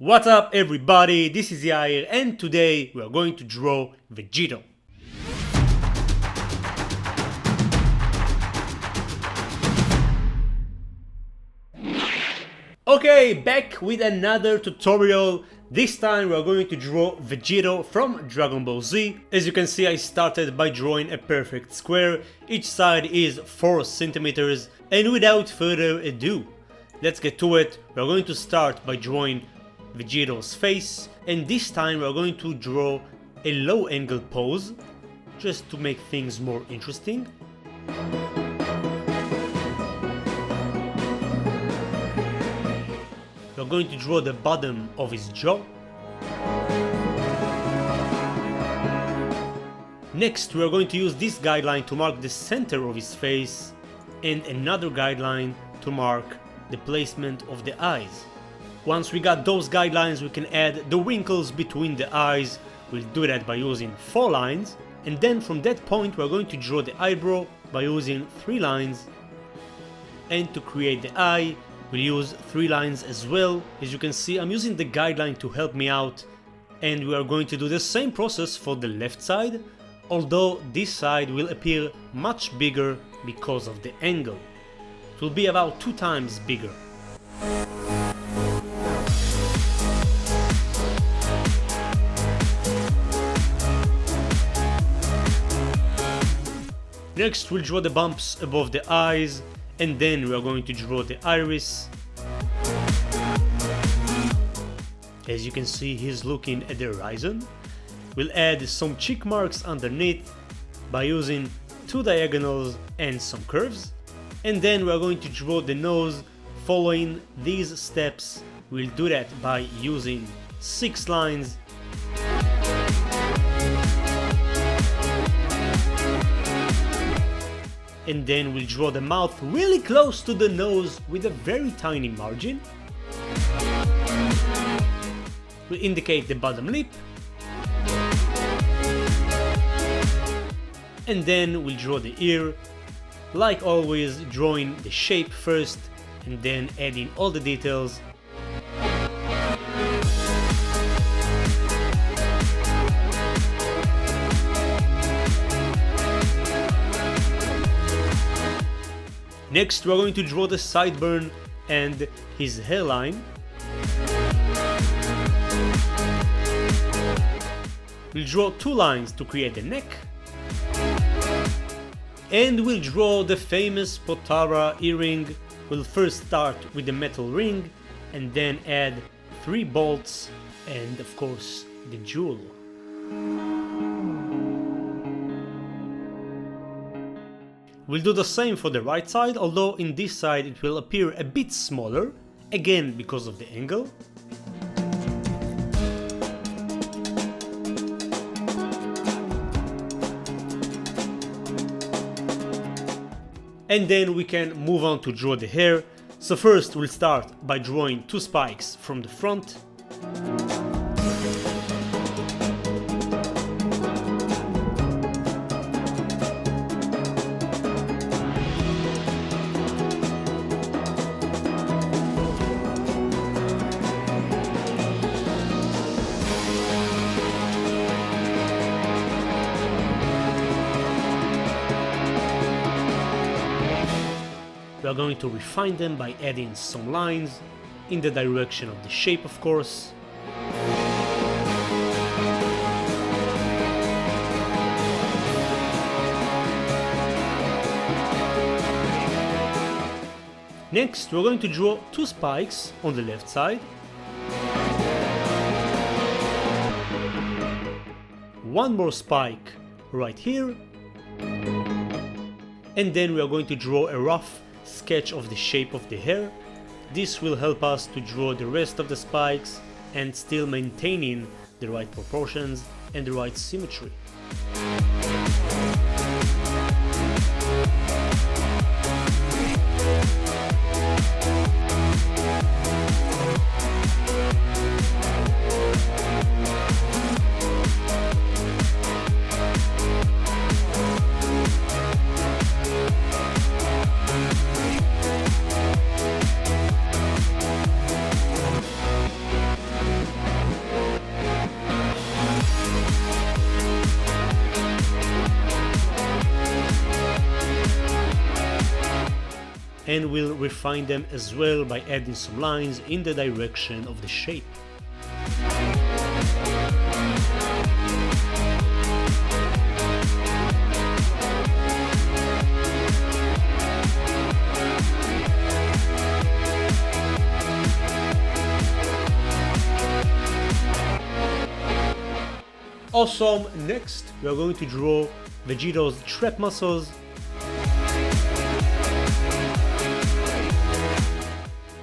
What's up everybody, this is Yair and today we are going to draw Vegito. Okay, back with another tutorial. This time we are going to draw Vegito from Dragon Ball Z. As you can see, I started by drawing a perfect square. Each side is 4 centimeters, and without further ado, let's get to it. We are going to start by drawing Vegito's face, and this time we are going to draw a low angle pose just to make things more interesting. We are going to draw the bottom of his jaw. Next we are going to use this guideline to mark the center of his face and another guideline to mark the placement of the eyes. Once we got those guidelines, we can add the wrinkles between the eyes. We'll do that by using 4 lines, and then from that point we're going to draw the eyebrow by using 3 lines, and to create the eye we'll use 3 lines as well. As you can see, I'm using the guideline to help me out, and we are going to do the same process for the left side, although this side will appear much bigger because of the angle. It will be about 2 times bigger. Next we'll draw the bumps above the eyes, and then we are going to draw the iris. As you can see, he's looking at the horizon. We'll add some cheek marks underneath by using 2 diagonals and some curves. And then we are going to draw the nose following these steps. We'll do that by using 6 lines. And then we'll draw the mouth really close to the nose with a very tiny margin. We'll indicate the bottom lip. And then we'll draw the ear. Like always, drawing the shape first and then adding all the details. Next we are going to draw the sideburn and his hairline. We'll draw 2 lines to create the neck. And we'll draw the famous Potara earring. We'll first start with the metal ring and then add 3 bolts and of course the jewel. We'll do the same for the right side, although in this side it will appear a bit smaller, again because of the angle. And then we can move on to draw the hair. So first we'll start by drawing 2 spikes from the front. We are going to refine them by adding some lines in the direction of the shape, of course. Next, we're going to draw 2 spikes on the left side. 1 more spike right here. And then we are going to draw a rough sketch of the shape of the hair. This will help us to draw the rest of the spikes and still maintaining the right proportions and the right symmetry. and we'll refine them as well by adding some lines in the direction of the shape. Awesome, next we are going to draw Vegito's trap muscles.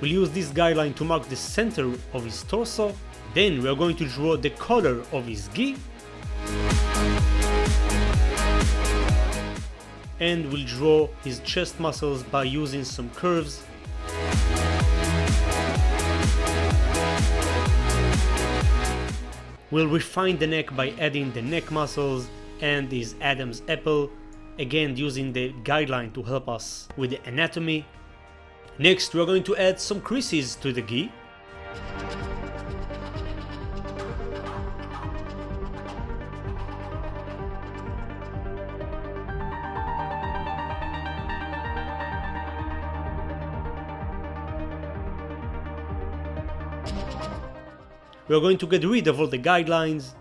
We'll use this guideline to mark the center of his torso. Then we are going to draw the color of his ghee. And we'll draw his chest muscles by using some curves. We'll refine the neck by adding the neck muscles and his Adam's apple, again using the guideline to help us with the anatomy. Next, we're going to add some creases to the ghee. We're going to get rid of all the guidelines.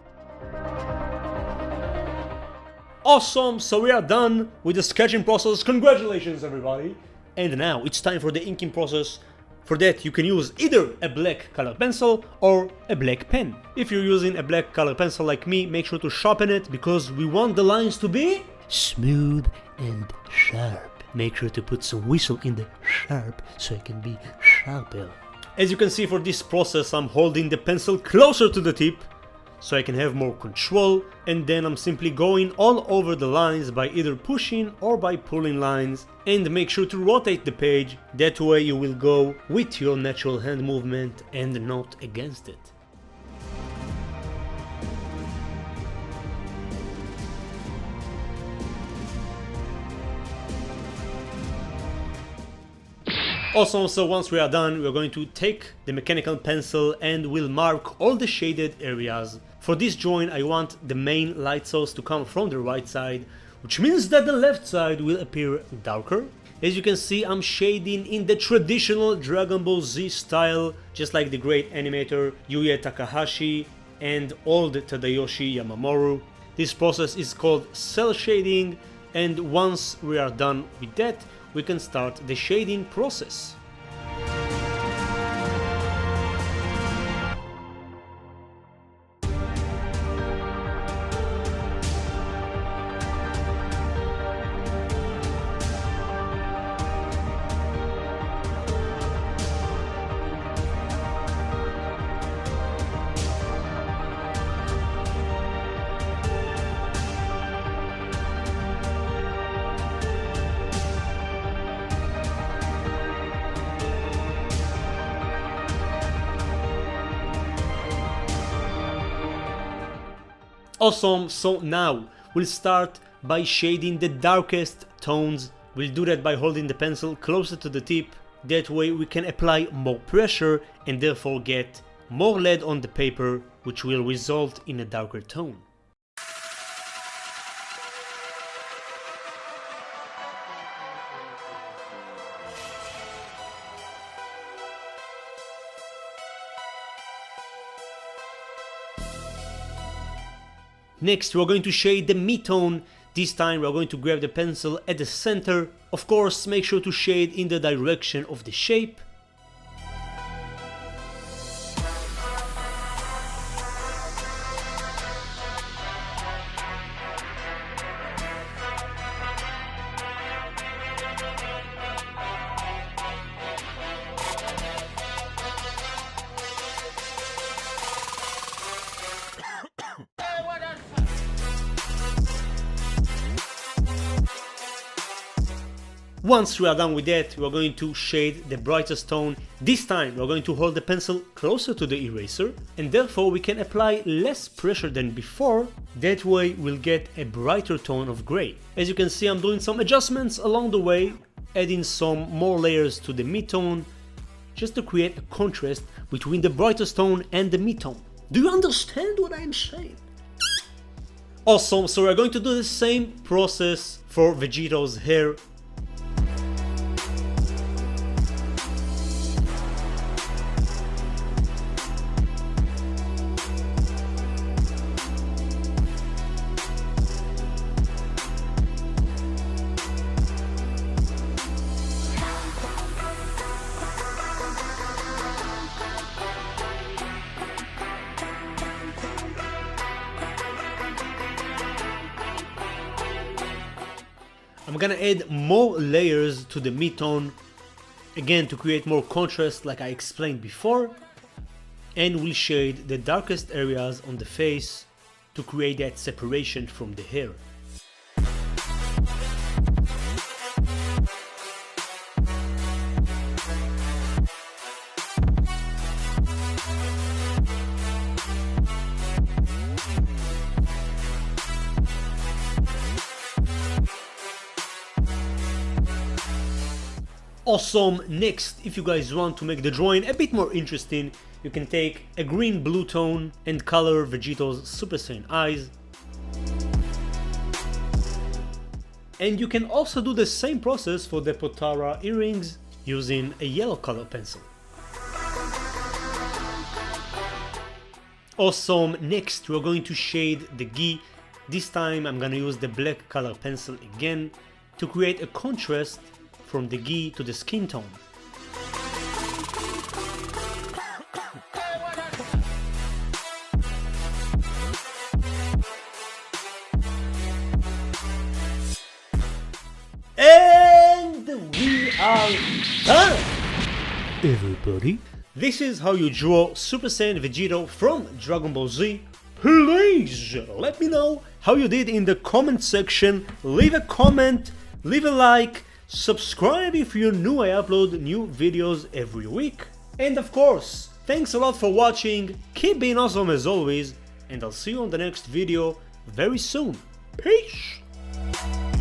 Awesome, so we are done with the sketching process. Congratulations everybody! And now it's time for the inking process. For that you can use either a black color pencil or a black pen. If you're using a black color pencil like me, make sure to sharpen it because we want the lines to be smooth and sharp. Make sure to put some whistle in the sharp so it can be sharper. As you can see, for this process I'm holding the pencil closer to the tip so I can have more control, and then I'm simply going all over the lines by either pushing or by pulling lines. And make sure to rotate the page, that way you will go with your natural hand movement and not against it. Awesome, so once we are done, we're going to take the mechanical pencil and we'll mark all the shaded areas. For this drawing I want the main light source to come from the right side, which means that the left side will appear darker. As you can see, I'm shading in the traditional Dragon Ball Z style, just like the great animator Yuya Takahashi and old Tadayoshi Yamamoru. This process is called cell shading, and once we are done with that, we can start the shading process. Awesome, so now we'll start by shading the darkest tones. We'll do that by holding the pencil closer to the tip. That way we can apply more pressure and therefore get more lead on the paper, which will result in a darker tone. Next, we're going to shade the mid-tone. This time we're going to grab the pencil at the center. Of course, make sure to shade in the direction of the shape. Once we are done with that, we are going to shade the brightest tone. This time we are going to hold the pencil closer to the eraser, and therefore we can apply less pressure than before. That way we'll get a brighter tone of gray. As you can see, I'm doing some adjustments along the way, adding some more layers to the mid-tone, just to create a contrast between the brightest tone and the mid-tone. Do you understand what I'm saying? Awesome, so we're going to do the same process for Vegito's hair. I'm gonna add more layers to the mid-tone, again to create more contrast like I explained before, and we'll shade the darkest areas on the face to create that separation from the hair. Awesome. Next, if you guys want to make the drawing a bit more interesting, you can take a green blue tone and color Vegito's Super Saiyan eyes. And you can also do the same process for the Potara earrings using a yellow color pencil. Awesome. Next, we're going to shade the ghee. This time I'm gonna use the black color pencil again to create a contrast from the ghee to the skin tone. And we are done! Everybody, this is how you draw Super Saiyan Vegito from Dragon Ball Z. Please let me know how you did in the comment section. Leave a comment, leave a like, subscribe if you're new. I upload new videos every week. And of course, thanks a lot for watching, keep being awesome as always, and I'll see you on the next video very soon. Peace!